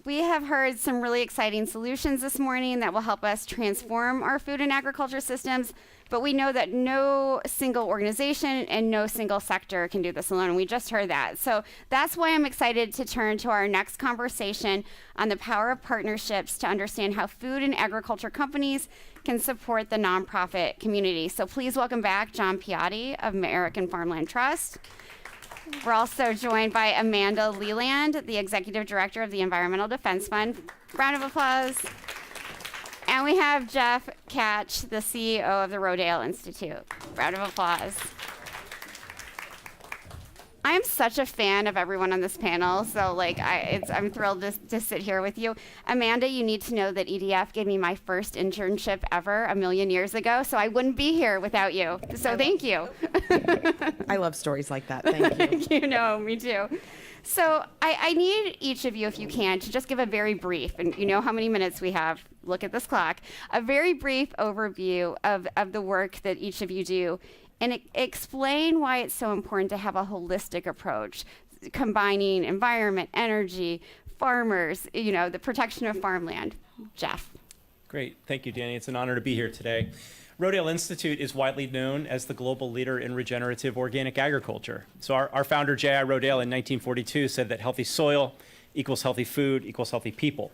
We have heard some really exciting solutions this morning that will help us transform our food and agriculture systems, but we know that no single organization and no single sector can do this alone. We just heard that. So that's why I'm excited to turn to our next conversation on the power of partnerships to understand how food and agriculture companies can support the nonprofit community. So please welcome back John Piatti of American Farmland Trust. We're also joined by Amanda Leland, the Executive Director of the Environmental Defense Fund. Round of applause. And we have Jeff Catch, the CEO of the Rodale Institute. Round of applause. I am such a fan of everyone on this panel, so I'm thrilled to sit here with you. Amanda, you need to know that EDF gave me my first internship ever 1,000,000 years ago, so I wouldn't be here without you. So thank you. I love stories like that. Thank you. You know, me too. So I need each of you, if you can, to just give a very brief, and you know how many minutes we have, look at this clock, a very brief overview of the work that each of you do, and explain why it's so important to have a holistic approach, combining environment, energy, farmers, you know, the protection of farmland. Jeff. Great. Thank you, Danny. It's an honor to be here today. Rodale Institute is widely known as the global leader in regenerative organic agriculture. So our founder, J.I. Rodale, in 1942 said that healthy soil equals healthy food equals healthy people.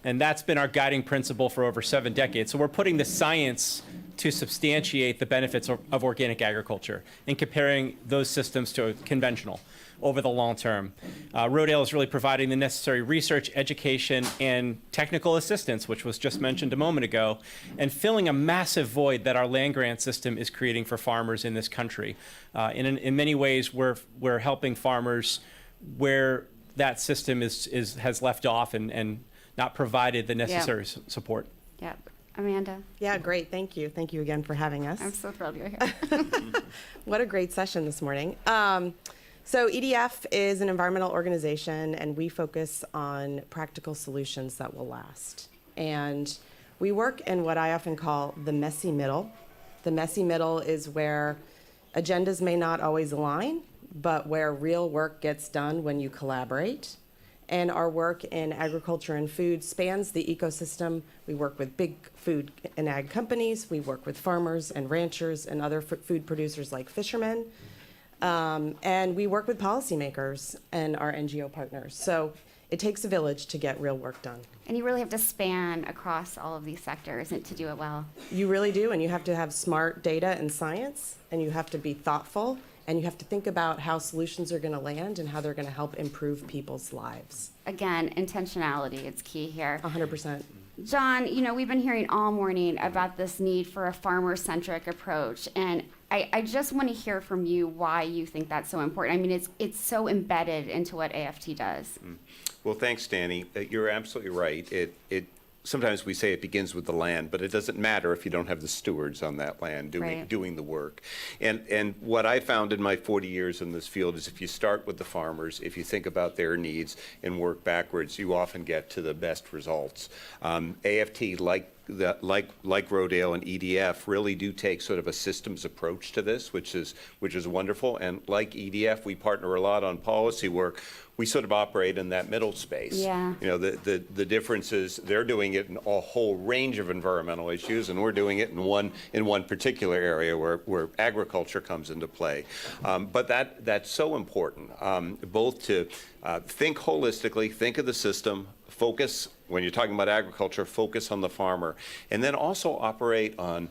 And that's been our guiding principle for over 7 decades. So we're putting the science to substantiate the benefits of organic agriculture and comparing those systems to conventional over the long term. Rodale is really providing the necessary research, education, and technical assistance, which was just mentioned a moment ago, and filling a massive void that our land grant system is creating for farmers in this country. In many ways, we're helping farmers where that system has left off and not provided the necessary support. Yep. Amanda. Yeah, great. Thank you. Thank you again for having us. I'm so thrilled you're here. What a great session this morning. So EDF is an environmental organization, and we focus on practical solutions that will last. And we work in what I often call the messy middle. The messy middle is where agendas may not always align, but where real work gets done when you collaborate. And our work in agriculture and food spans the ecosystem. We work with big food and ag companies. We work with farmers and ranchers and other food producers like fishermen. And we work with policymakers and our NGO partners. So it takes a village to get real work done. And you really have to span across all of these sectors to do it well. You really do, and you have to have smart data and science, and you have to be thoughtful, and you have to think about how solutions are going to land and how they're going to help improve people's lives. Again, intentionality, it's key here. 100%. John, you know, we've been hearing all morning about this need for a farmer-centric approach, and I just want to hear from you why you think that's so important. I mean, it's so embedded into what AFT does. Well, thanks, Danny. You're absolutely right. Sometimes we say it begins with the land, but it doesn't matter if you don't have the stewards on that land doing the work. And what I found in my 40 years in this field is if you start with the farmers, if you think about their needs and work backwards, you often get to the best results. AFT, like Rodale and EDF, really do take sort of a systems approach to this, which is wonderful. And like EDF, we partner a lot on policy work. We sort of operate in that middle space. Yeah. You know, the difference is they're doing it in a whole range of environmental issues, and we're doing it in one particular area where agriculture comes into play. But that's so important, both to think holistically, think of the system, focus, when you're talking about agriculture, focus on the farmer, and then also operate on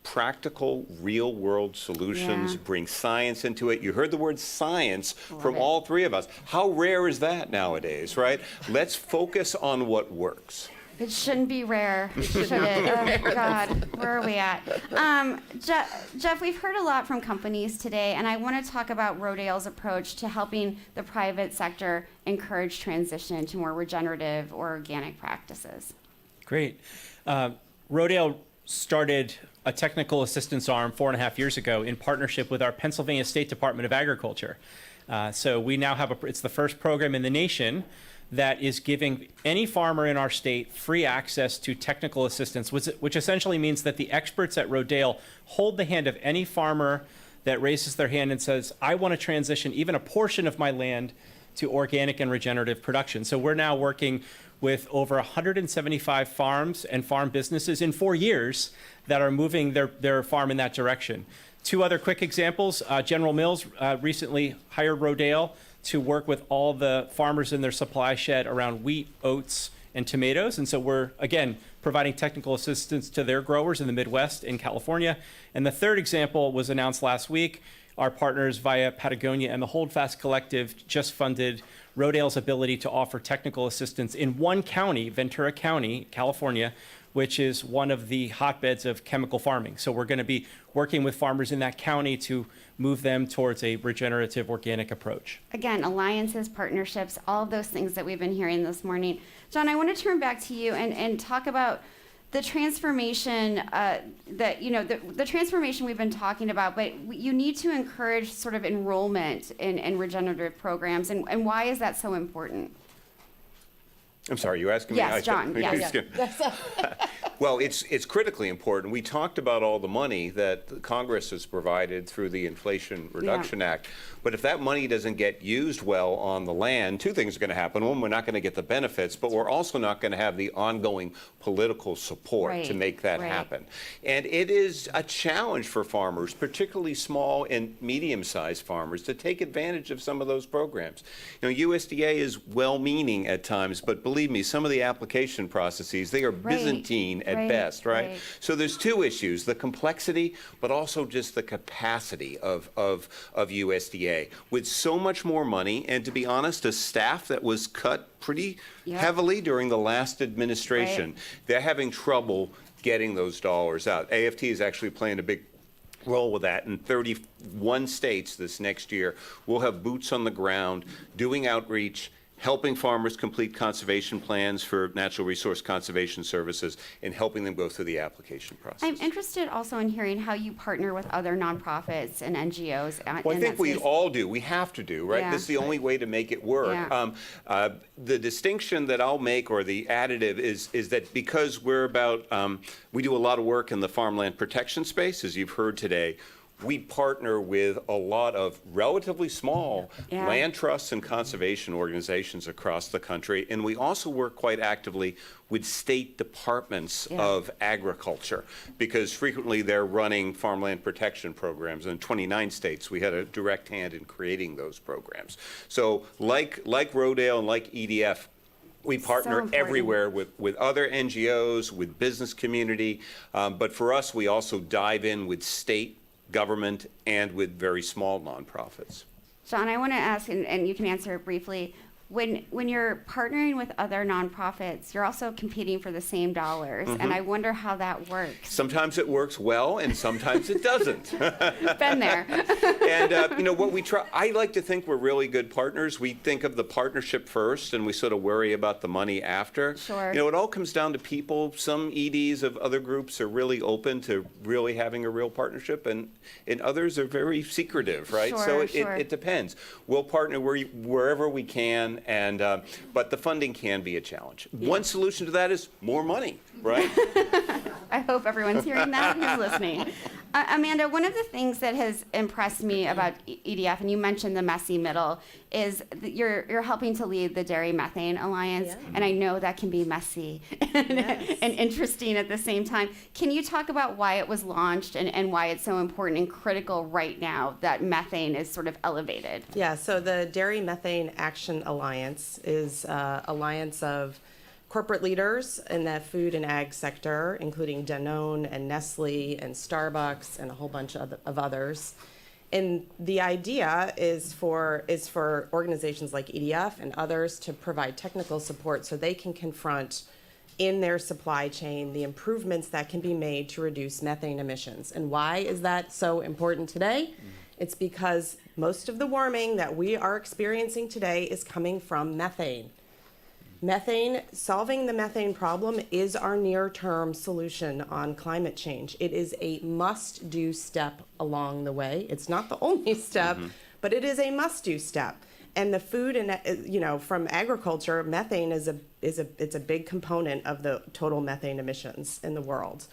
practical, real-world solutions, bring science into it. You heard the word science from all three of us. How rare is that nowadays, right? Let's focus on what works. It shouldn't be rare, should it? Oh, God, where are we at? Jeff, we've heard a lot from companies today, and I want to talk about Rodale's approach to helping the private sector encourage transition to more regenerative or organic practices. Great. Rodale started a technical assistance arm 4.5 years ago in partnership with our Pennsylvania State Department of Agriculture. So we now have it's the first program in the nation that is giving any farmer in our state free access to technical assistance, which essentially means that the experts at Rodale hold the hand of any farmer that raises their hand and says, I want to transition even a portion of my land to organic and regenerative production. So we're now working with over 175 farms and farm businesses in 4 years that are moving their farm in that direction. Two other quick examples. General Mills recently hired Rodale to work with all the farmers in their supply shed around wheat, oats, and tomatoes. And so we're, again, providing technical assistance to their growers in the Midwest in California. And the third example was announced last week. Our partners via Patagonia and the Holdfast Collective just funded Rodale's ability to offer technical assistance in one county, Ventura County, California, which is one of the hotbeds of chemical farming. So we're going to be working with farmers in that county to move them towards a regenerative organic approach. Again, alliances, partnerships, all of those things that we've been hearing this morning. John, I want to turn back to you and talk about the transformation the transformation we've been talking about, but you need to encourage sort of enrollment in regenerative programs. And why is that so important? I'm sorry, you asking me? Yes, John, yes. Well, it's critically important. We talked about all the money that Congress has provided through the Inflation Reduction Act. But if that money doesn't get used well on the land, two things are going to happen. One, we're not going to get the benefits, but we're also not going to have the ongoing political support to make that happen. And it is a challenge for farmers, particularly small and medium-sized farmers, to take advantage of some of those programs. You know, USDA is well-meaning at times, but believe me, some of the application processes, they are Byzantine at best, right? So there's two issues, the complexity, but also just the capacity of USDA. With so much more money, and to be honest, a staff that was cut pretty heavily during the last administration, they're having trouble getting those dollars out. AFT is actually playing a big role with that. In 31 states this next year, we'll have boots on the ground doing outreach, helping farmers complete conservation plans for natural resource conservation services, and helping them go through the application process. I'm interested also in hearing how you partner with other nonprofits and NGOs. Well, I think we all do. We have to do, right? This is the only way to make it work. The distinction that I'll make, or the additive, is that because we're about, we do a lot of work in the farmland protection space, as you've heard today. We partner with a lot of relatively small land trusts and conservation organizations across the country, and we also work quite actively with state departments of agriculture, because frequently they're running farmland protection programs. In 29 states, we had a direct hand in creating those programs. So like Rodale and like EDF, we partner everywhere with other NGOs, with business community, but for us, we also dive in with state government and with very small nonprofits. John, I want to ask, and you can answer it briefly, when you're partnering with other nonprofits, you're also competing for the same dollars, and I wonder how that works. Sometimes it works well, and sometimes it doesn't. Been there. And you know what we try? I like to think we're really good partners. We think of the partnership first, and we sort of worry about the money after. Sure. You know, it all comes down to people. Some EDs of other groups are really open to really having a real partnership, and others are very secretive, right? So it depends. We'll partner wherever we can. And but the funding can be a challenge. One solution to that is more money, right? I hope everyone's hearing that who's listening. Amanda, one of the things that has impressed me about EDF, and you mentioned the messy middle, is that you're helping to lead the Dairy Methane Alliance, and I know that can be messy and interesting at the same time. Can you talk about why it was launched and why it's so important and critical right now that methane is sort of elevated? Yeah, so the Dairy Methane Action Alliance is an alliance of corporate leaders in the food and ag sector, including Danone and Nestle and Starbucks and a whole bunch of others. And the idea is for organizations like EDF and others to provide technical support so they can confront in their supply chain the improvements that can be made to reduce methane emissions. And why is that so important today? It's because most of the warming that we are experiencing today is coming from methane. Solving the methane problem is our near-term solution on climate change. It is a must-do step along the way. It's not the only step, but it is a must-do step. And the food and from agriculture, methane is a big component of the total methane emissions in the world.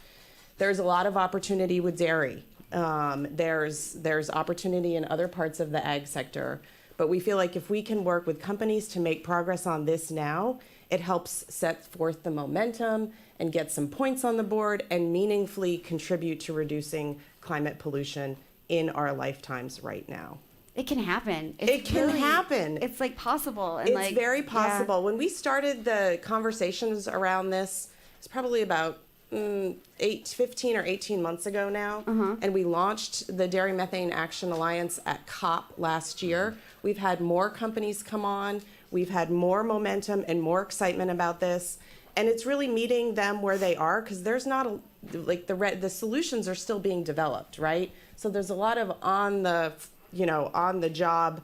There's a lot of opportunity with dairy. There's opportunity in other parts of the ag sector. But we feel like if we can work with companies to make progress on this now, it helps set forth the momentum and get some points on the board and meaningfully contribute to reducing climate pollution in our lifetimes right now. It can happen. It can happen. It's like possible. And It's like, very yeah. possible. When we started the conversations around this, it's probably about 15 or 18 months ago now, and we launched the Dairy Methane Action Alliance at COP last year. We've had more companies come on. We've had more momentum and more excitement about this, and it's really meeting them where they are, because there's not a, like the solutions are still being developed, right? So there's a lot of on the job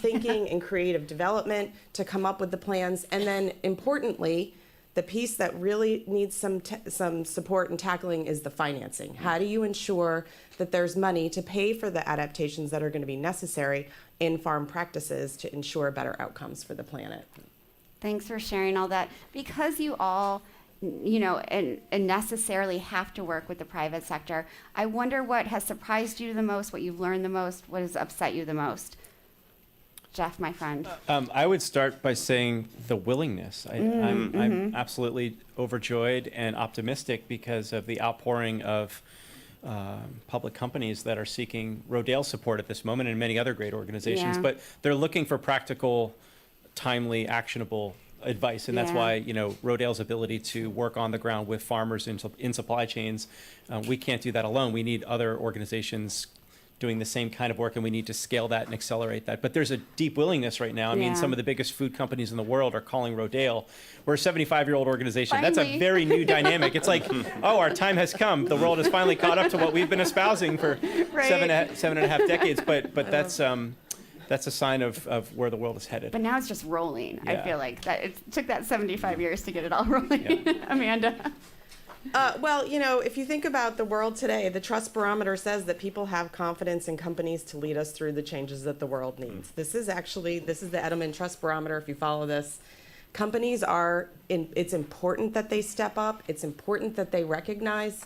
thinking and creative development to come up with the plans, and then importantly, the piece that really needs some support and tackling is the financing. How do you ensure that there's money to pay for the adaptations that are going to be necessary in farm practices to ensure better outcomes for the planet? Thanks for sharing all that. Because you all, and necessarily have to work with the private sector, I wonder what has surprised you the most, what you've learned the most, what has upset you the most. Jeff, my friend. I would start by saying the willingness. I'm absolutely overjoyed and optimistic because of the outpouring of public companies that are seeking Rodale support at this moment, and many other great organizations. Yeah. But they're looking for practical, timely, actionable advice, and that's Yeah. why Rodale's ability to work on the ground with farmers in supply chains, we can't do that alone. We need other organizations doing the same kind of work, and we need to scale that and accelerate that. But there's a deep willingness right now. I mean, Yeah. some of the biggest food companies in the world are calling Rodale. We're a 75-year-old organization. That's a Finally. very new dynamic. It's like, oh, our time has come. The world has finally caught up to what we've been espousing for Right. seven and a half decades. But that's a sign of where the world is headed. But now it's just rolling. I Yeah. feel like that it took that 75 years to get it all rolling. Amanda. Well, if you think about the world today, the trust barometer says that people have confidence in companies to lead us through the changes that the world needs. This is the Edelman Trust Barometer, if you follow this. Companies it's important that they step up. It's important that they recognize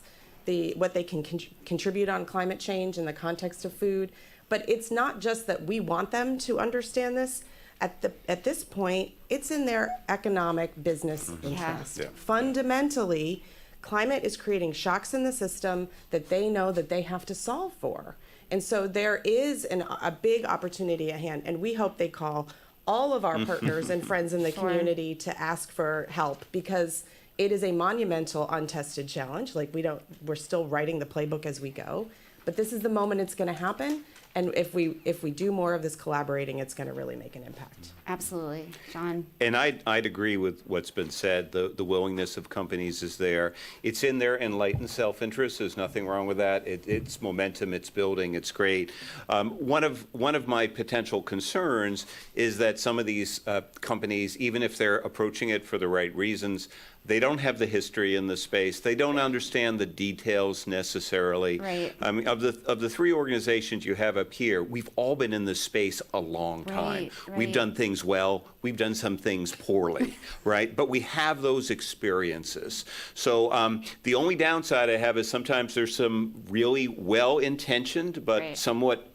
what they can contribute on climate change in the context of food. But it's not just that we want them to understand this. At this point, it's in their economic business interest. Yeah. Fundamentally, climate is creating shocks in the system that they know that they have to solve for. And so there is a big opportunity at hand, and we hope they call all of our partners and friends in the Sure. community to ask for help, because it is a monumental untested challenge. Like we're still writing the playbook as we go, but this is the moment it's going to happen. And if we do more of this collaborating, it's going to really make an impact. Absolutely. John. And I'd agree with what's been said. The willingness of companies is there. It's in their enlightened self-interest. There's nothing wrong with that. It's momentum. It's building. It's great. One of my potential concerns is that some of these companies, even if they're approaching it for the right reasons, they don't have the history in the space. They don't understand the details necessarily. Right. I mean, of the three organizations you have up here, we've all been in this space a long time. Right, We've right. done things well. We've done some things poorly, right? But we have those experiences. So the only downside I have is sometimes there's some really well-intentioned but Right. somewhat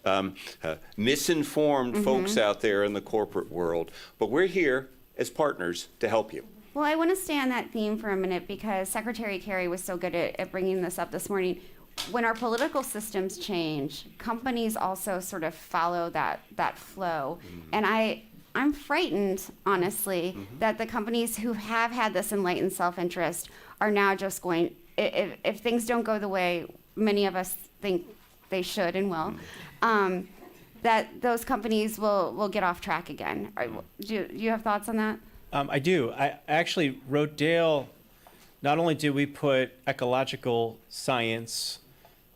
misinformed folks out there in the corporate world. But we're here as partners to help you. Well, I want to stay on that theme for a minute because Secretary Kerry was so good at bringing this up this morning. When our political systems change, companies also sort of follow that flow. And I'm frightened, honestly, that the companies who have had this enlightened self-interest are now just going, if things don't go the way many of us think they should and will, that those companies will get off track again. Do you have thoughts on that? I do. I actually, Rodale, not only did we put ecological science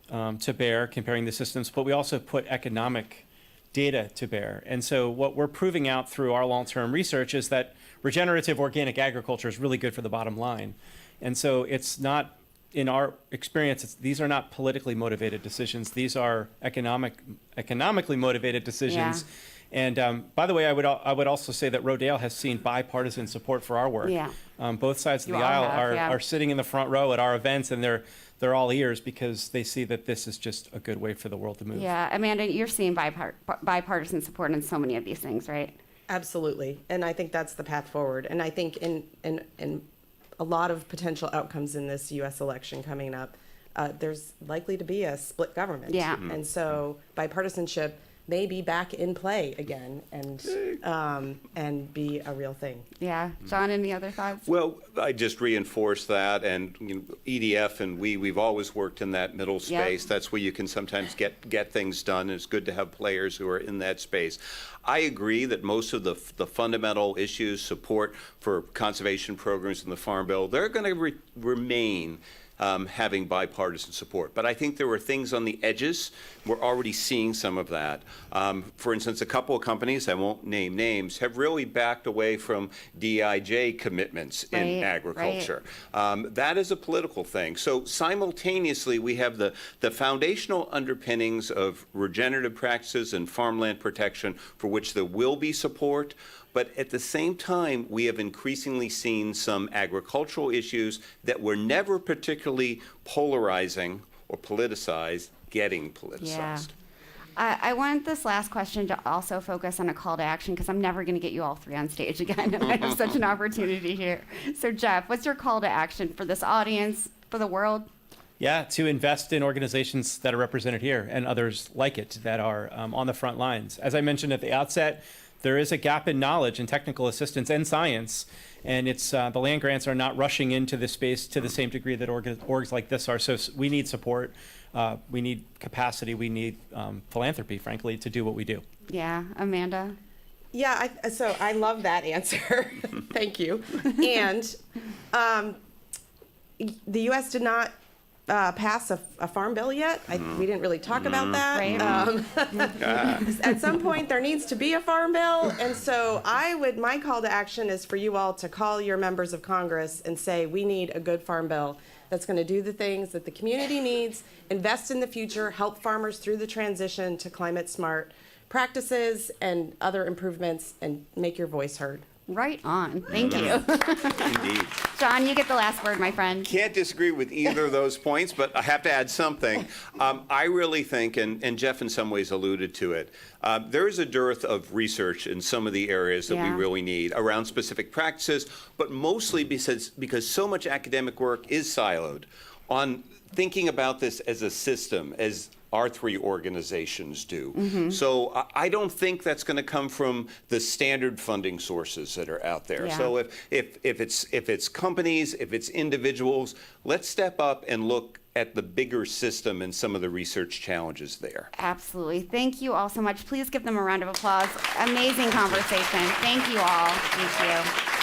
to bear, comparing the systems, but we also put economic data to bear. And so what we're proving out through our long-term research is that regenerative organic agriculture is really good for the bottom line. And so it's not, in our experience, these are not politically motivated decisions. These are economically motivated decisions. And by the way, I would also say that Rodale has seen bipartisan support for our work. Yeah. Both sides of You the all aisle have, yeah. are sitting in the front row at our events, and they're all ears because they see that this is just a good way for the world to move. Yeah, Amanda, you're seeing bipartisan support on so many of these things, right? Absolutely. And I think that's the path forward. And I think in a lot of potential outcomes in this U.S. election coming up, there's likely to be a split government. Yeah. And so bipartisanship may be back in play again and be a real thing. Yeah. John, any other thoughts? Well, I just reinforce that, and EDF and we've always worked in that middle Yeah. space. That's where you can sometimes get things done. It's good to have players who are in that space. I agree that most of the fundamental issues, support for conservation programs in the Farm Bill, they're going to remain having bipartisan support. But I think there were things on the edges. We're already seeing some of that. For instance, a couple of companies, I won't name names, have really backed away from DIJ commitments Right, in agriculture. That is a political thing. So simultaneously, we have the foundational underpinnings of regenerative practices and farmland protection for which there will be support. But at the same time, we have increasingly seen some agricultural issues that were never particularly polarizing or politicized getting politicized. I want this last question to also focus on a call to action because I'm never going to get you all three on stage again, and I have such an opportunity here. So, Jeff, what's your call to action for this audience, for the world? Yeah, to invest in organizations that are represented here and others like it that are on the front lines. As I mentioned at the outset, there is a gap in knowledge and technical assistance and science, and it's the land grants are not rushing into this space to the same degree that orgs like this are. So we need support, we need capacity, we need philanthropy, frankly, to do what we do. Yeah, Amanda? Yeah, so I love that answer. Thank you. And the U.S. did not pass a farm bill yet. We didn't really talk about that. Right. At some point, there needs to be a farm bill. And so my call to action is for you all to call your members of Congress and say, we need a good farm bill that's going to do the things that the community needs, invest in the future, help farmers through the transition to climate smart practices and other improvements, and make your voice heard. Right on. Thank you. Indeed. John, you get the last word, my friend. Can't disagree with either of those points, but I have to add something. I really think, and Jeff in some ways alluded to it, there is a dearth of research in some of the areas that we Yeah. really need around specific practices, but mostly because so much academic work is siloed on thinking about this as a system, as our three organizations do. So I don't think that's going to come from the standard funding sources that are out there. Yeah. So if it's companies, if it's individuals, let's step up and look at the bigger system and some of the research challenges there. Absolutely. Thank you all so much. Please give them a round of applause. Amazing conversation. Thank you all. Thank you.